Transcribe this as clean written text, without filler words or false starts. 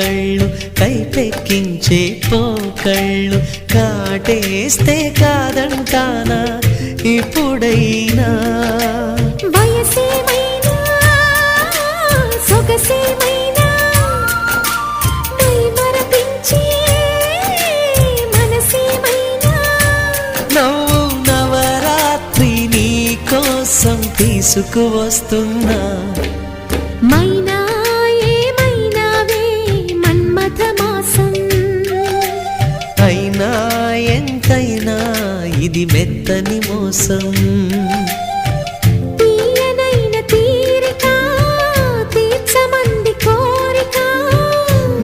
కళ్ళు కైపెక్కించే పోకళ్ళు కాటేస్తే కాదంటానా ఇప్పుడైనా వయసేమైనా సొగసేమైనా మరపించే మనసేమైనా నవ్వు నవరాత్రి నీ కోసం తీసుకువస్తున్నా మైనా ఏమైనావే మన్మథ మాసం అయినా ఎంతైనా ఇది మెత్తని మోసం